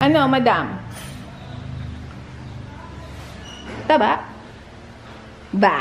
Ano, madam? Taba? Ba.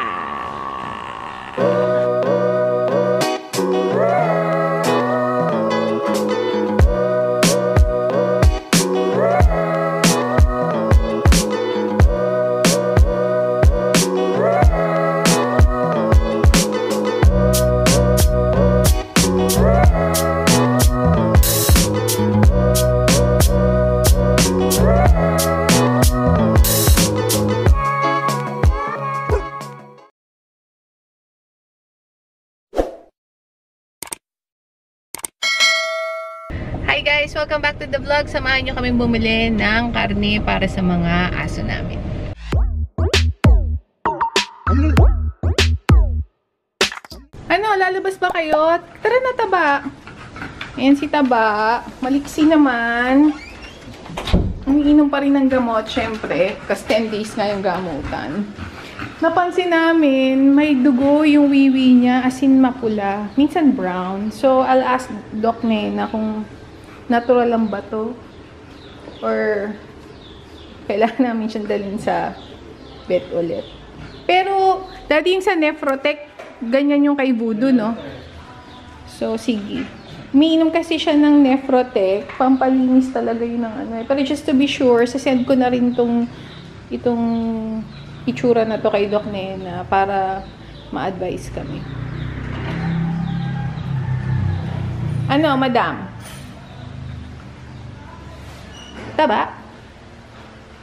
Hi guys! Welcome back to the vlog. Samahan nyo kaming bumili ng karne para sa mga aso namin. Ano? Lalabas ba kayo? Tara na, Taba! Ayan si Taba. Maliksi naman. Umiinom pa rin ng gamot, syempre. Kasi 10 days nga yung gamutan. Napansin namin, may dugo yung wiwi niya, as in mapula. Minsan brown. So, I'll ask Doc Nena kung natural lang ba to? Or kailangan namin siyang dalhin sa vet ulit. Pero, dati yung sa Nephrotec, ganyan yung kay Voodoo, no? So, sige. Umiinom kasi siya ng Nephrotec. Pampalinis talaga yun ng ano. Pero just to be sure, sasend ko na rin itong itsura na to kay Doc Nena para ma-advise kami. Ano, madam? Taba?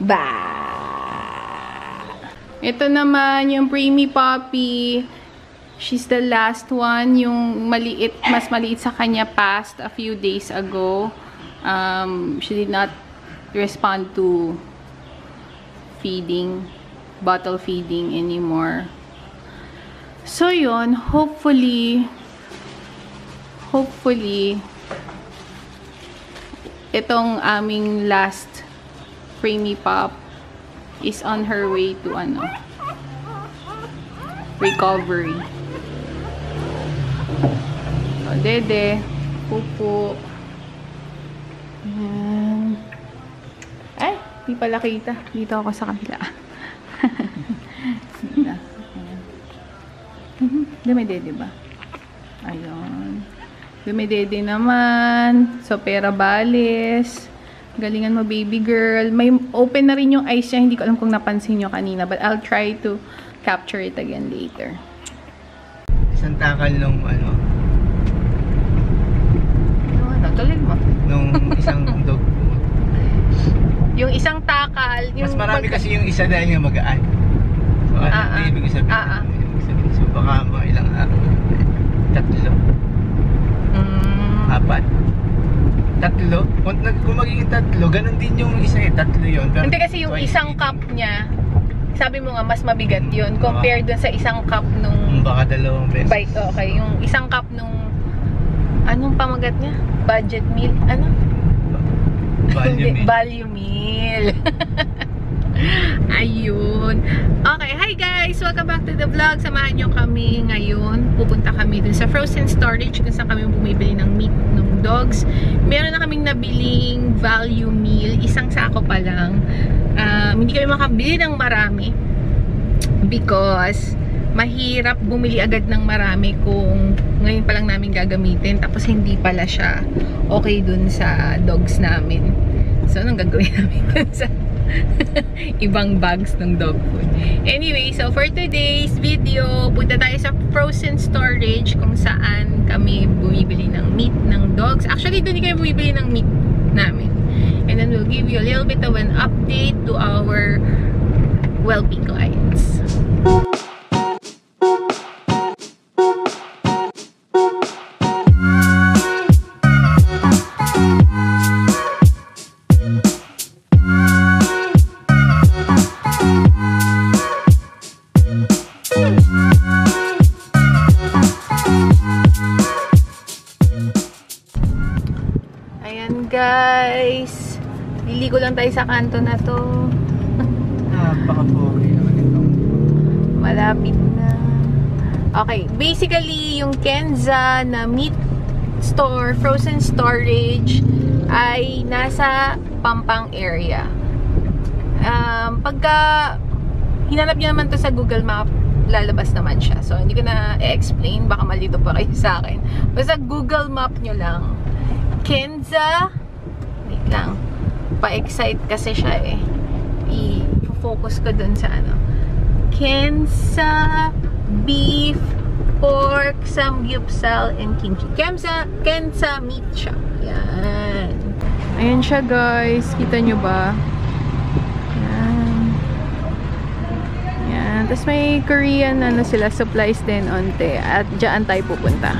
Ba. Ito naman yung preemie puppy. She's the last one. Yung maliit, mas maliit sa kanya passed a few days ago. She did not respond to feeding, bottle feeding anymore. So yun, hopefully itong aming last preemie pup is on her way to recovery. O, Dede, pupo. Ayan. Ay, di pala kita. Dito ako sa kabila. Dumidede ba? Ayun. Dumidede naman. So, pera balis. Galingan mo, baby girl. May open na rin yung eyes niya. Hindi ko alam kung napansin nyo kanina. But I'll try to capture it again later. Isang takal nung Tuloy mo. Nung isang dog food. Yung isang takal. Mas marami kasi yung isa dahil nga magaan. So, ano ibig sabihin? So, baka mga ilang araw. 3. 4. 3. Kung magiging 3, ganun din yung isa 3 yun. Hindi kasi yung isang cup niya, sabi mo nga, mas mabigat yun. Compared dun sa isang cup nung... Baka 2 beses. Okay, yung isang cup nung... Anong pamagat niya? Budget meal? Ano? Value meal. Ayun. Okay, hi guys! Welcome back to the vlog. Samahan nyo kami ngayon. Pupunta kami dun sa frozen storage kung saan kami bumibili ng meat ng dogs. Meron na kaming nabiling value meal. Isang sako pa lang. Hindi kami makabili ng marami because mahirap bumili agad ng marami kung ngayon pa lang namin gagamitin tapos hindi pala siya okay dun sa dogs namin. So, anong gagawin namin dun sa ibang bags ng dog food? Anyway, so for today's video, punta tayo sa frozen storage kung saan kami bumibili ng meat ng dogs. Actually, dun kami bumibili ng meat namin. And then we'll give you a little bit of an update to our whelping clients. Guys, liligo lang tayo sa kanto na to. Napaka-pogi naman ito. Malapit na. Okay, basically yung Kenza na meat store, frozen storage ay nasa Pampang area. Pagka hinanap nyo naman to sa Google Map, lalabas naman siya. So, hindi ko na i-explain. Baka malito pa kayo sa akin. Basta Google Map nyo lang. Kenza. Wait lang. Pa-excite kasi siya eh. I-focus ko dun sa ano. Kenza Beef Pork Samgyeopsal and Kimchi. Kenza Meat Shop. Yan. Ayan siya guys. Kita nyo ba? Tapos may Korean ano sila, supplies din onte. At dyan tayo pupunta.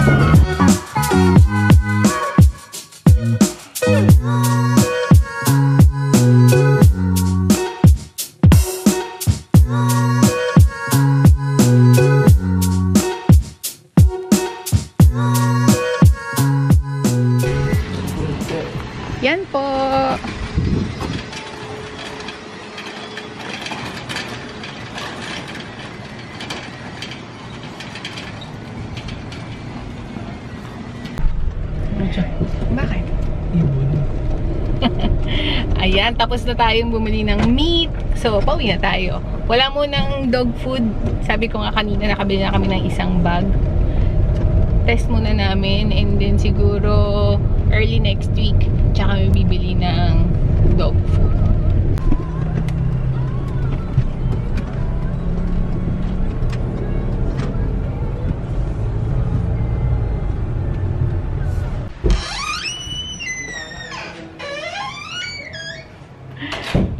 Yan po. Bakit? Ayan, tapos na tayong bumili ng meat. So, pauwi na tayo. Wala munang dog food. Sabi ko nga kanina, nakabili na kami ng isang bag. Test muna namin. And then siguro early next week, tsaka kami bibili ng dog food.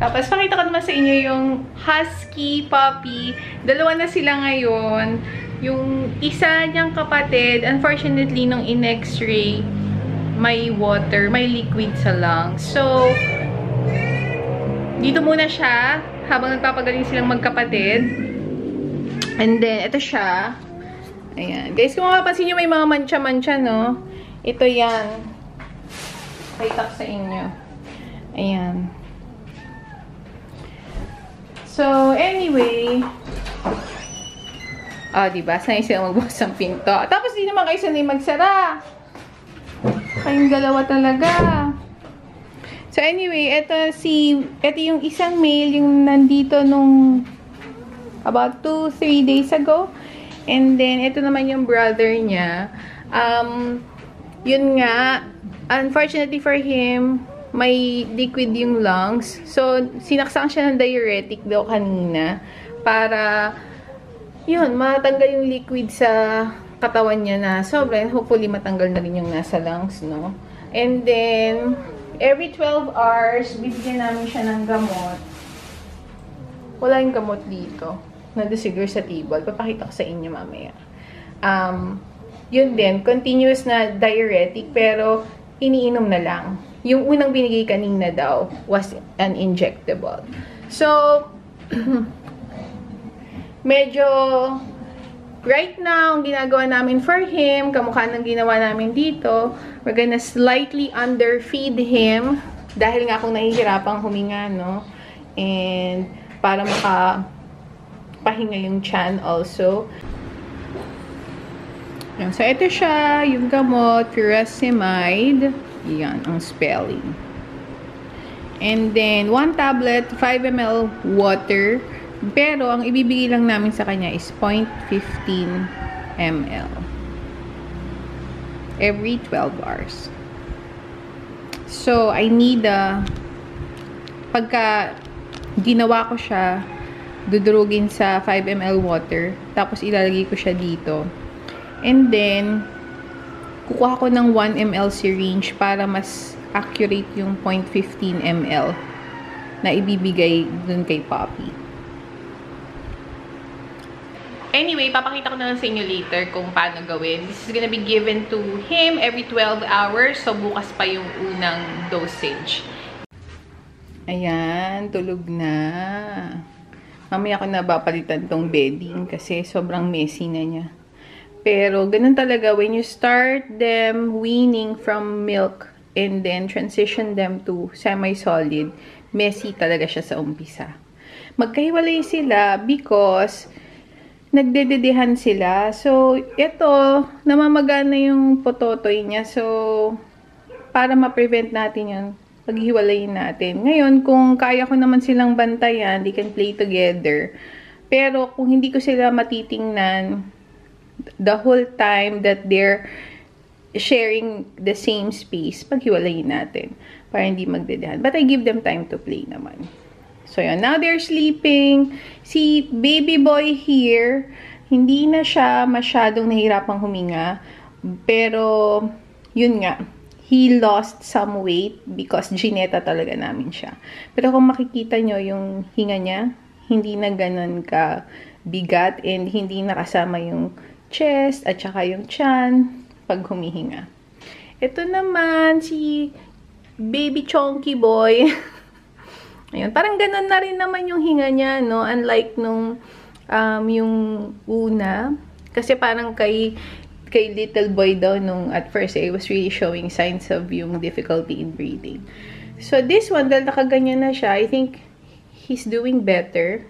Tapos, pakita ko naman sa inyo yung husky puppy. Dalawa na sila ngayon. Yung isa niyang kapatid, unfortunately, nung in-x-ray, may water, may liquid sa lungs. So, dito muna siya, habang nagpapagaling silang magkapatid. And then, ito siya. Ayan. Guys, kung makapansin nyo, may mga mancha-mancha, no? Ito yan. Pakita ko sa inyo. Ayan. So, anyway, diba? Sanay sila magbukas ng pinto. Tapos, di naman kayo sanay magsara. Kayong dalawa talaga. So, anyway, ito yung isang male, yung nandito nung about 2-3 days ago. And then, ito naman yung brother niya. Yun nga, unfortunately for him, may liquid yung lungs. So, sinaksak siya ng diuretic daw kanina para, yun, matanggal yung liquid sa katawan niya na sobra. Hopefully, matanggal na rin yung nasa lungs, no? And then, every 12 hours, bibigyan namin siya ng gamot. Wala yung gamot dito. Nandun siguro sa table. Papakita ko sa inyo mamaya. Yun din, continuous na diuretic, pero iniinom na lang. Yung unang binigay kanina daw was an injectable. So, medyo right now, ang ginagawa namin for him, kamukha ng ginawa namin dito, we're gonna slightly underfeed him dahil nga kung nahihirapang huminga, no? And para makapahinga yung tiyan also. So, ito siya, yung gamot, furosemide. Yan, ang spelling. And then, 1 tablet, 5 ml water. Pero, ang ibibigay lang namin sa kanya is 0.15 ml. Every 12 hours. So, I need pagka ginawa ko siya, dudurugin sa 5 ml water. Tapos, ilalagay ko siya dito. And then, kukuha ko ng 1 ml syringe para mas accurate yung 0.15 ml na ibibigay dun kay Poppy. Anyway, papakita ko na lang sa inyo later kung paano gawin. This is gonna be given to him every 12 hours. So, bukas pa yung unang dosage. Ayan, tulog na. Mamaya ko na papalitan tong bedding kasi sobrang messy na niya. Pero, ganun talaga, when you start them weaning from milk and then transition them to semi-solid, messy talaga siya sa umpisa. Magkahiwalay sila because nagdededehan sila. So, ito, namamagana yung pototoy niya. So, para ma-prevent natin yun, paghiwalayin natin. Ngayon, kung kaya ko naman silang bantayan, they can play together. Pero kung hindi ko sila matitingnan the whole time that they're sharing the same space, paghiwalayin natin para hindi magdedehan. But I give them time to play naman. So yun, now they're sleeping. Si baby boy here, hindi na siya masyadong nahihirapang huminga. Pero, yun nga, he lost some weight because gineta talaga namin siya. Pero kung makikita nyo yung hinga niya, hindi na ganun ka bigat and hindi nakasama yung chest at saka yung chan pag humihinga. Ito naman si baby chonky boy. Ayun, parang ganun na rin naman yung hinga niya, no? Unlike nung yung una. Kasi parang kay little boy daw nung at first, I was really showing signs of yung difficulty in breathing. So, this one, dahil nakaganyan na siya, I think he's doing better.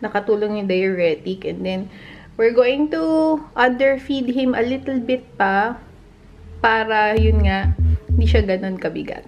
Nakatulong yung diuretic. And then, we're going to underfeed him a little bit pa para, yun nga, hindi siya ganun kabigat.